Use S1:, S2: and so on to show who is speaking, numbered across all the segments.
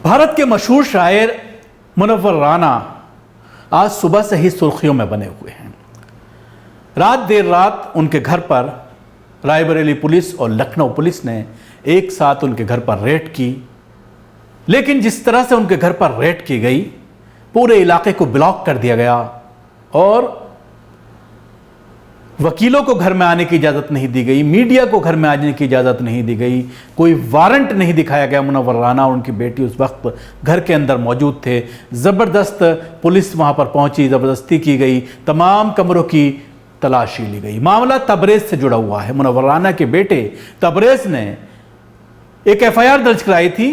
S1: भारत के मशहूर शायर मुनव्वर राना आज सुबह से ही सुर्खियों में बने हुए हैं। देर रात उनके घर पर रायबरेली पुलिस और लखनऊ पुलिस ने एक साथ उनके घर पर रेड की, लेकिन जिस तरह से उनके घर पर रेड की गई, पूरे इलाके को ब्लॉक कर दिया गया और वकीलों को घर में आने की इजाज़त नहीं दी गई, मीडिया को घर में आने की इजाज़त नहीं दी गई, कोई वारंट नहीं दिखाया गया। मुनव्वर राना और उनकी बेटी उस वक्त घर के अंदर मौजूद थे। ज़बरदस्त पुलिस वहाँ पर पहुँची, ज़बरदस्ती की गई, तमाम कमरों की तलाशी ली गई। मामला तबरेज़ से जुड़ा हुआ है। मुनव्वर राना के बेटे तबरेज़ ने एक FIR दर्ज कराई थी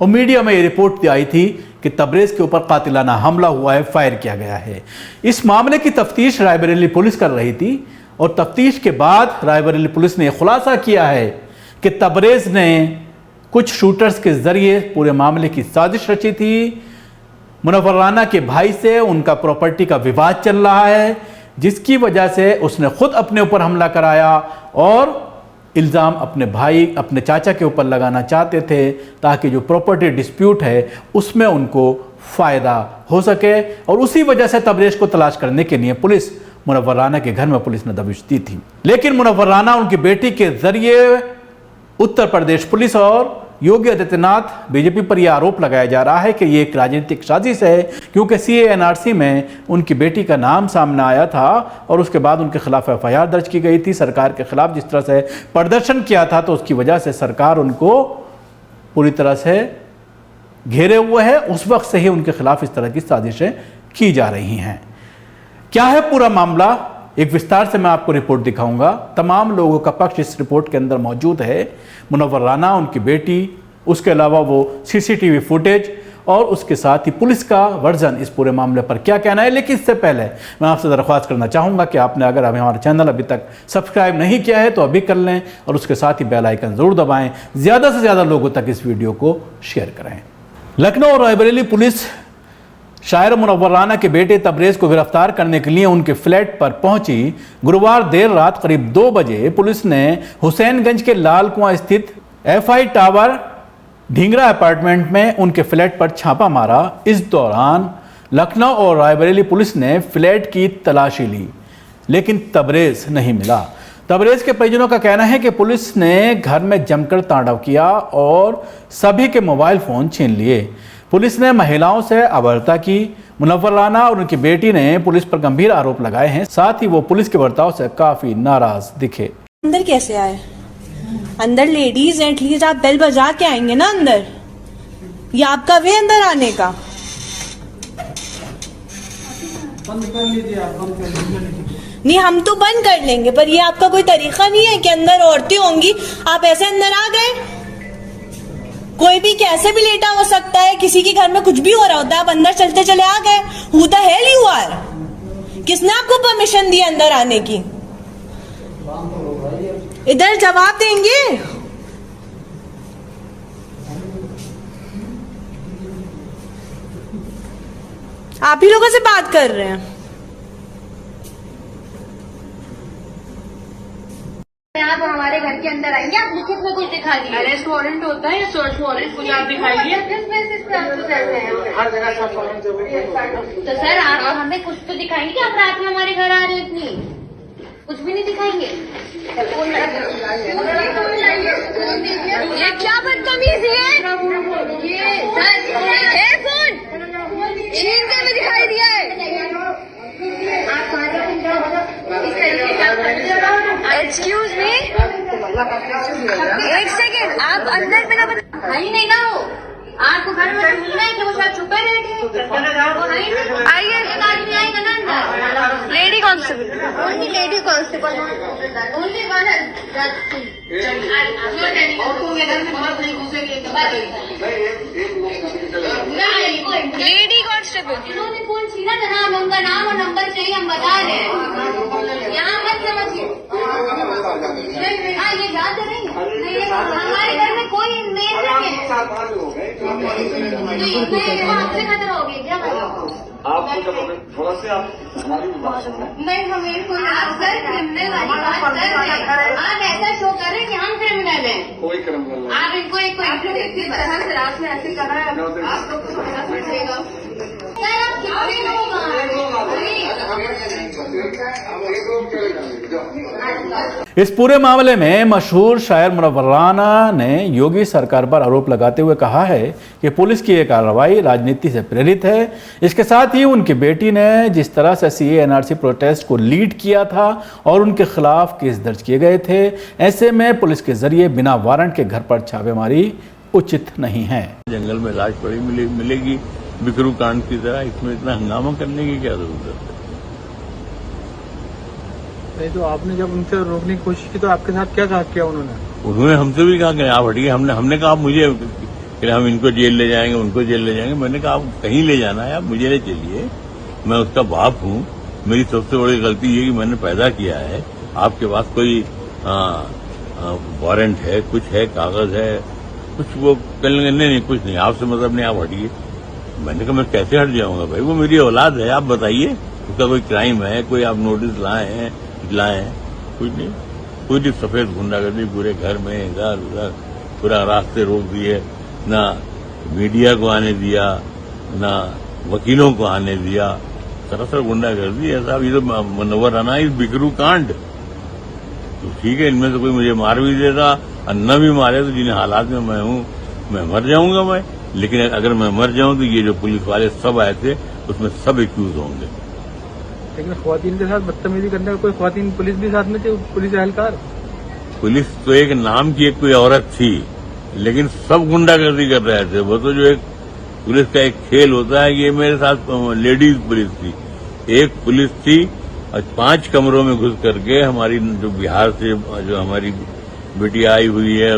S1: और मीडिया में ये रिपोर्ट आई थी कि तबरेज़ के ऊपर कातिलाना हमला हुआ है, फायर किया गया है। इस मामले की तफ्तीश रायबरेली पुलिस कर रही थी और तफ्तीश के बाद रायबरेली पुलिस ने खुलासा किया है कि तबरेज़ ने कुछ शूटर्स के जरिए पूरे मामले की साजिश रची थी। मुनव्वर राना के भाई से उनका प्रॉपर्टी का विवाद चल रहा है, जिसकी वजह से उसने खुद अपने ऊपर हमला कराया और इल्ज़ाम अपने भाई, अपने चाचा के ऊपर लगाना चाहते थे ताकि जो प्रॉपर्टी डिस्प्यूट है उसमें उनको फ़ायदा हो सके। और उसी वजह से तबरेज़ को तलाश करने के लिए पुलिस मुनव्वर राना के घर में पुलिस ने दबिश दी थी। लेकिन मुनव्वर राना उनकी बेटी के जरिए उत्तर प्रदेश पुलिस और योगी आदित्यनाथ बीजेपी पर यह आरोप लगाया जा रहा है कि ये एक राजनीतिक साजिश है, क्योंकि CA/NRC में उनकी बेटी का नाम सामने आया था और उसके बाद उनके खिलाफ FIR दर्ज की गई थी। सरकार के खिलाफ जिस तरह से प्रदर्शन किया था, तो उसकी वजह से सरकार उनको पूरी तरह से घेरे हुए है। उस वक्त से ही उनके खिलाफ इस तरह की साजिशें की जा रही हैं। क्या है पूरा मामला, एक विस्तार से मैं आपको रिपोर्ट दिखाऊंगा। तमाम लोगों का पक्ष इस रिपोर्ट के अंदर मौजूद है। मुनव्वर राना, उनकी बेटी, उसके अलावा वो CCTV फुटेज और उसके साथ ही पुलिस का वर्जन इस पूरे मामले पर क्या कहना है। लेकिन इससे पहले मैं आपसे दरख्वास्त करना चाहूँगा कि आपने अगर हमारा चैनल अभी तक सब्सक्राइब नहीं किया है तो अभी कर लें और उसके साथ ही बेल आइकन ज़रूर दबाएँ। ज़्यादा से ज़्यादा लोगों तक इस वीडियो को शेयर करें। लखनऊ और रायबरेली पुलिस शायर मुनव्वर राना के बेटे तबरेज़ को गिरफ्तार करने के लिए उनके फ्लैट पर पहुंची। गुरुवार देर रात करीब 2 बजे पुलिस ने हुसैनगंज के लाल कुआं स्थित FI टावर ढींगरा अपार्टमेंट में उनके फ्लैट पर छापा मारा। इस दौरान लखनऊ और रायबरेली पुलिस ने फ्लैट की तलाशी ली, लेकिन तबरेज़ नहीं मिला। तबरेज़ के परिजनों का कहना है कि पुलिस ने घर में जमकर तांडव किया और सभी के मोबाइल फ़ोन छीन लिए। पुलिस ने महिलाओं से अभद्रता की। मुनव्वर राना और उनकी बेटी ने पुलिस पर गंभीर आरोप लगाए हैं। साथ ही वो पुलिस के बर्ताव से काफी नाराज दिखे।
S2: अंदर कैसे आए? अंदर लेडीज हैं, एटलीस्ट आप बेल बजा के आएंगे ना अंदर। ये आपका वे अंदर आने का? नहीं, हम तो बंद कर लेंगे, पर ये आपका कोई तरीका नहीं है कि अंदर औरतें होंगी आप ऐसे अंदर आ गए। कोई भी कैसे भी लेटा हो सकता है, किसी के घर में कुछ भी हो रहा होता है, आप अंदर चलते चले आ गए। Who the hell you are? किसने आपको परमिशन दी अंदर आने की? इधर जवाब देंगे। आप ही लोगों से बात कर रहे हैं।
S3: आप हमारे घर के अंदर आएंगे, आप लिखित में कुछ दिखा दीजिए। अरेस्ट वारंट होता है या सर्च वारंट, कुछ आप दिखाइए। किस बेसिस पे आपको सर्च है? हर जगह सर्च वारंट तो सर आप हमें कुछ तो दिखाएंगे कि आप रात में हमारे घर आ रहे हैं। इतनी कुछ भी नहीं दिखाएंगे। ये क्या बदतमीजी है? ये सर फोन छीन के भी दिखाई दिया है। एक्सक्यूज मी, एक सेकेंड, आप अंदर बिना भाई नहीं ना हो, आपको घर में मिलना है कि वो शायद छुपे बैठे। आइए, एक आदमी आएगा ना अंदर। Lady constable, only lady constable, only one. Lady constable, इन्होंने फोन छीना था ना, उनका नाम और नंबर चाहिए, हम बता रहे हैं। यहाँ मत समझिए। हाँ, ये बात है नहीं, हमारे घर में कोई मेल नहीं है, आपसे खतरा हो गया क्या?
S4: आप थोड़ा से आप हमारी भी बात सुनो।
S3: नहीं हमें कोई आप सर क्रिमिनल वाली बात कर रहे हैं। आप ऐसा शो कर रहे हैं कि हम क्रिमिनल हैं।
S4: कोई क्रिमिनल नहीं।
S3: आप इनको एक इस तरह से रात में ऐसे कर रहा है, आप लोग को समझना पड़ेगा। सर आप कितने लोग
S1: इस पूरे मामले में मशहूर शायर मुनव्वर राना ने योगी सरकार पर आरोप लगाते हुए कहा है कि पुलिस की ये कार्रवाई राजनीति से प्रेरित है। इसके साथ ही उनकी बेटी ने जिस तरह से सीए एनआरसी प्रोटेस्ट को लीड किया था और उनके खिलाफ केस दर्ज किए गए थे, ऐसे में पुलिस के जरिए बिना वारंट के घर पर छापेमारी उचित नहीं है।
S5: जंगल में लाश पड़ी मिलेगी बिकरू कांड की तरह, इसमें इतना हंगामा करने की क्या जरूरत है?
S6: नहीं तो आपने जब उनसे रोकने की कोशिश की तो आपके साथ क्या कहा किया उन्होंने?
S5: उन्होंने हमसे भी कहा कि आप हटिए। हमने कहा मुझे कि हम इनको जेल ले जाएंगे, उनको जेल ले जाएंगे। मैंने कहा आप कहीं ले जाना है, आप मुझे ले चलिए, मैं उसका बाप हूँ। मेरी सबसे बड़ी गलती ये कि मैंने पैदा किया है। आपके पास कोई वारंट है, कुछ है, कागज है, कुछ वो नहीं, कुछ नहीं, आपसे मतलब नहीं, आप हटिए। मैंने कहा मैं कैसे हट जाऊंगा भाई, वो मेरी औलाद है, आप बताइए उसका कोई क्राइम है, कोई आप नोटिस लाए हैं, कुछ नहीं सफेद गुंडागर्दी पूरे घर में इधर उधर पूरा रास्ते रोक दिए, ना मीडिया को आने दिया, ना वकीलों को आने दिया, सरासर गुंडागर्दी है साहब। ये तो मुनव्वर राना इस बिकरू कांड। तो ठीक है, इनमें से कोई मुझे मार भी देता और न भी मारे तो जिन हालात में मैं हूं मैं मर जाऊंगा मैं। लेकिन अगर मैं मर जाऊं तो ये जो पुलिस वाले सब आए थे उसमें सब एक्यूज होंगे।
S6: लेकिन ख्वातीन के साथ बदतमीजी करने का कोई ख्वातीन पुलिस भी साथ में थी, पुलिस एहलकार?
S5: पुलिस तो एक नाम की एक कोई औरत थी, लेकिन सब गुंडागर्दी कर रहे थे। वो तो जो एक पुलिस का एक खेल होता है, ये मेरे साथ लेडीज पुलिस थी। एक पुलिस थी और 5 कमरों में घुस करके हमारी जो बिहार से जो हमारी बेटी आई हुई है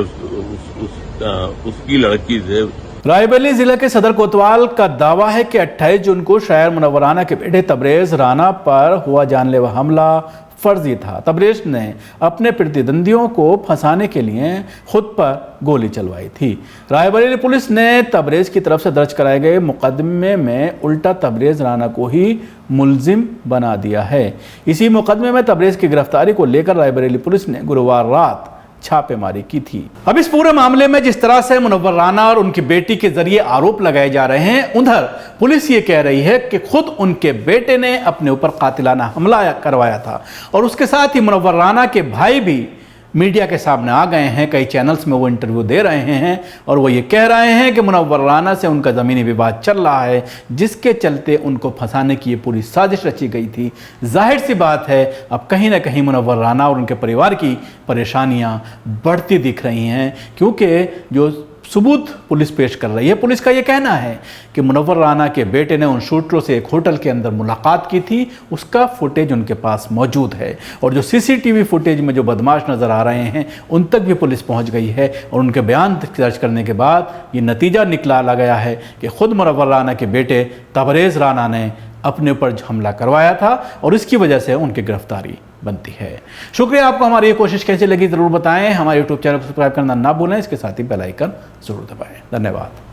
S5: उसकी लड़की से।
S1: रायबरेली जिले के सदर कोतवाल का दावा है कि 28 जून को शायर मुनव्वर राना के बेटे तबरेज राना पर हुआ जानलेवा हमला फर्जी था। तबरेज ने अपने प्रतिद्वंदियों को फंसाने के लिए खुद पर गोली चलवाई थी। रायबरेली पुलिस ने तबरेज की तरफ से दर्ज कराए गए मुकदमे में उल्टा तबरेज राना को ही मुलजिम बना दिया है। इसी मुकदमे में तबरेज की गिरफ्तारी को लेकर रायबरेली पुलिस ने गुरुवार रात छापेमारी की थी। अब इस पूरे मामले में जिस तरह से मुनव्वर राना और उनकी बेटी के जरिए आरोप लगाए जा रहे हैं, उधर पुलिस ये कह रही है कि खुद उनके बेटे ने अपने ऊपर कातिलाना हमला करवाया था और उसके साथ ही मुनव्वर राना के भाई भी मीडिया के सामने आ गए हैं। कई चैनल्स में वो इंटरव्यू दे रहे हैं और वो ये कह रहे हैं कि मुनव्वर राना से उनका ज़मीनी विवाद चल रहा है, जिसके चलते उनको फंसाने की ये पूरी साजिश रची गई थी। जाहिर सी बात है, अब कहीं ना कहीं मुनव्वर राना और उनके परिवार की परेशानियां बढ़ती दिख रही हैं, क्योंकि जो सबूत पुलिस पेश कर रही है, पुलिस का ये कहना है कि मुनव्वर राना के बेटे ने उन शूटरों से एक होटल के अंदर मुलाकात की थी, उसका फुटेज उनके पास मौजूद है और जो सीसीटीवी फुटेज में जो बदमाश नज़र आ रहे हैं उन तक भी पुलिस पहुंच गई है और उनके बयान दर्ज करने के बाद ये नतीजा निकला गया है कि खुद मुनव्वर राना के बेटे तबरेज राना ने अपने ऊपर हमला करवाया था और इसकी वजह से उनकी गिरफ्तारी बनती है। शुक्रिया। आपको हमारी ये कोशिश कैसी लगी जरूर बताएं। हमारे YouTube चैनल को सब्सक्राइब करना ना भूलें, इसके साथ ही बेल आइकन जरूर दबाएं। धन्यवाद।